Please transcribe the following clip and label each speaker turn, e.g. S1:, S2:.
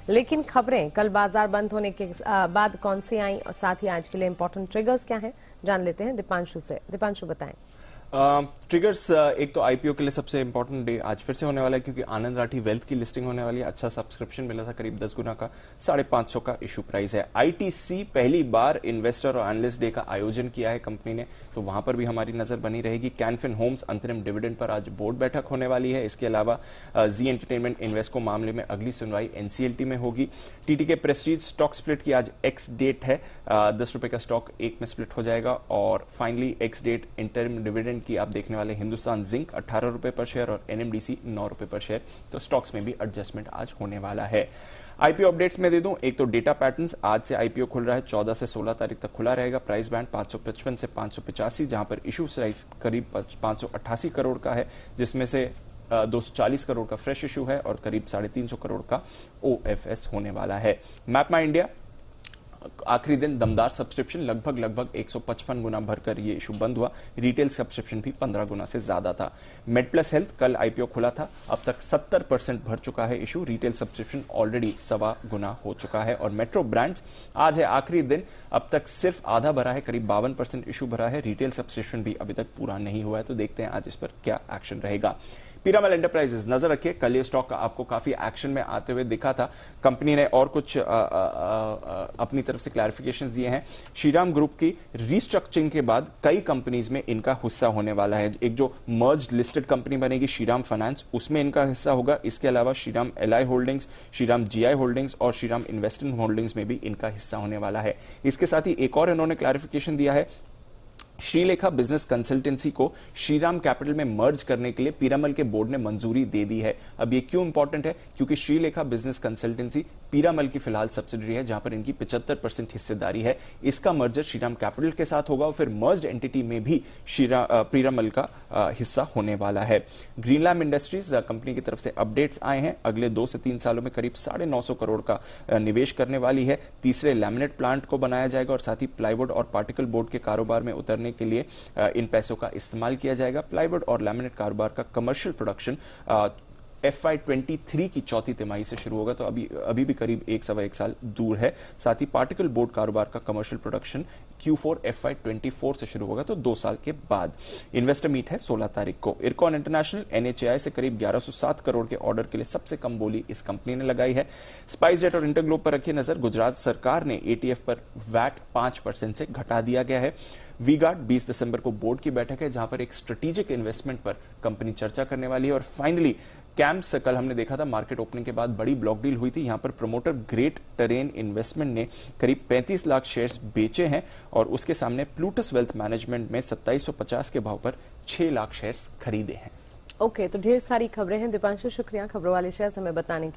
S1: लेकिन खबरें कल बाजार बंद होने के बाद कौन सी आई और साथ ही आज के लिए इंपॉर्टेंट ट्रिगर्स क्या हैं, जान लेते हैं दीपांशु से। दीपांशु बताएं।
S2: ट्रिगर्स एक तो आईपीओ के लिए सबसे इंपॉर्टेंट डे आज फिर से होने वाला है, क्योंकि आनंद राठी वेल्थ की लिस्टिंग होने वाली है। अच्छा सब्सक्रिप्शन मिला था, करीब 10 गुना का, 550 का इशू प्राइस है। आईटीसी पहली बार इन्वेस्टर और एनालिस्ट डे का आयोजन किया है कंपनी ने, तो वहां पर भी हमारी नजर बनी रहेगी। कैनफिन होम्स अंतरिम डिविडेंड पर आज बोर्ड बैठक होने वाली है। इसके अलावा जी एंटरटेनमेंट इन्वेस्को मामले में अगली सुनवाई एनसीएलटी में होगी। टीटीके प्रेस्टीज स्टॉक स्प्लिट की आज एक्स डेट है, 10 रुपए का स्टॉक एक में स्प्लिट हो जाएगा। और finally ex date interim dividend की आप देखने वाले हिंदुस्तान जिंक 18 रुपए पर शेयर और एनएमडीसी 9 रुपए पर शेयर। तो स्टॉक्स में भी एडजस्टमेंट आज होने वाला है। आईपीओ अपडेट्स में दे दूं, एक तो डेटा पैटर्न्स, आज से आईपीओ खुल रहा है, 14 से 16 तारीख तक खुला रहेगा। प्राइस बैंड 555 से 585, जहां पर इशू साइज करीब 588 करोड़ का है, जिसमें से 240 करोड़ का फ्रेश इशू है और करीब 350 करोड़ का ओएफएस होने वाला है। मैप माई इंडिया आखिरी दिन दमदार सब्सक्रिप्शन, लगभग 155 गुना भरकर ये इशू बंद हुआ। रिटेल सब्सक्रिप्शन भी 15 गुना से ज्यादा था। मेडप्लस हेल्थ कल आईपीओ खुला था, अब तक 70% भर चुका है इशू। रिटेल सब्सक्रिप्शन ऑलरेडी 1.25 गुना हो चुका है। और मेट्रो ब्रांड्स आज है आखिरी दिन, अब तक सिर्फ आधा भरा है, करीब 52% इशू भरा है। रिटेल सब्सक्रिप्शन भी अभी तक पूरा नहीं हुआ है, तो देखते हैं आज इस पर क्या एक्शन रहेगा। पीरामल एंटरप्राइजेस, नजर रखिए, कल ये स्टॉक आपको काफी एक्शन में आते हुए दिखा था। कंपनी ने और कुछ अपनी तरफ से क्लैरिफिकेशन दिए हैं। श्रीराम ग्रुप की रीस्ट्रक्चरिंग के बाद कई कंपनीज में इनका हिस्सा होने वाला है। एक जो मर्ज लिस्टेड कंपनी बनेगी श्रीराम फाइनेंस, उसमें इनका हिस्सा होगा। इसके अलावा Shriram LI holdings, Shriram GI holdings और श्रीराम इन्वेस्टमेंट होल्डिंग्स में भी इनका हिस्सा होने वाला है। इसके साथ ही एक और इन्होंने क्लैरिफिकेशन दिया है, श्रीलेखा बिजनेस कंसल्टेंसी को श्रीराम कैपिटल में मर्ज करने के लिए पीरामल के बोर्ड ने मंजूरी दे दी है। अब ये क्यों इंपॉर्टेंट है, क्योंकि श्रीलेखा बिजनेस कंसल्टेंसी पीरामल की फिलहाल सब्सिडरी है, जहां पर इनकी 75% हिस्सेदारी है। इसका मर्जर श्रीराम कैपिटल के साथ होगा और फिर मर्ज्ड एंटिटी में भी पीरामल का हिस्सा होने वाला है। ग्रीनलैम इंडस्ट्रीज कंपनी की तरफ से अपडेट्स आए हैं, अगले 2 से 3 सालों में करीब 950 करोड़ का निवेश करने वाली है। तीसरे लैमिनेट प्लांट को बनाया जाएगा और साथ ही प्लाईवुड और पार्टिकल बोर्ड के कारोबार में उतरने के लिए इन पैसों का इस्तेमाल किया जाएगा। प्लाईवुड और लैमिनेट कारोबार का कमर्शियल प्रोडक्शन FY23 की चौथी तिमाही से शुरू होगा, तो अभी भी करीब 1 साल दूर है। साथ ही पार्टिकल बोर्ड कारोबार का कमर्शियल प्रोडक्शन Q4 FY24 से शुरू होगा, तो 2 साल के बाद। इन्वेस्टर मीट है 16 तारीख को। इरकॉन इंटरनेशनल NHAI से करीब 1107 करोड़ के ऑर्डर के लिए सबसे कम बोली इस कंपनी ने लगाई है। स्पाइसजेट और इंटरग्लोब पर रखिए नजर, गुजरात सरकार ने ATF पर वैट 5% से घटा दिया गया है। वीगार्ड 20 दिसंबर को बोर्ड की बैठक है, जहां पर एक स्ट्रेटेजिक इन्वेस्टमेंट पर कंपनी चर्चा करने वाली है। और फाइनली कैंप्स, कल हमने देखा था मार्केट ओपनिंग के बाद बड़ी ब्लॉक डील हुई थी। यहां पर प्रमोटर ग्रेट टेरेन इन्वेस्टमेंट ने करीब 35 लाख शेयर्स बेचे हैं और उसके सामने प्लूटस वेल्थ मैनेजमेंट में 2750 के भाव पर 6 लाख शेयर्स खरीदे हैं।
S1: ओके, तो ढेर सारी खबरें हैं दीपांशु, शुक्रिया खबरों वाले शेयर हमें बताने के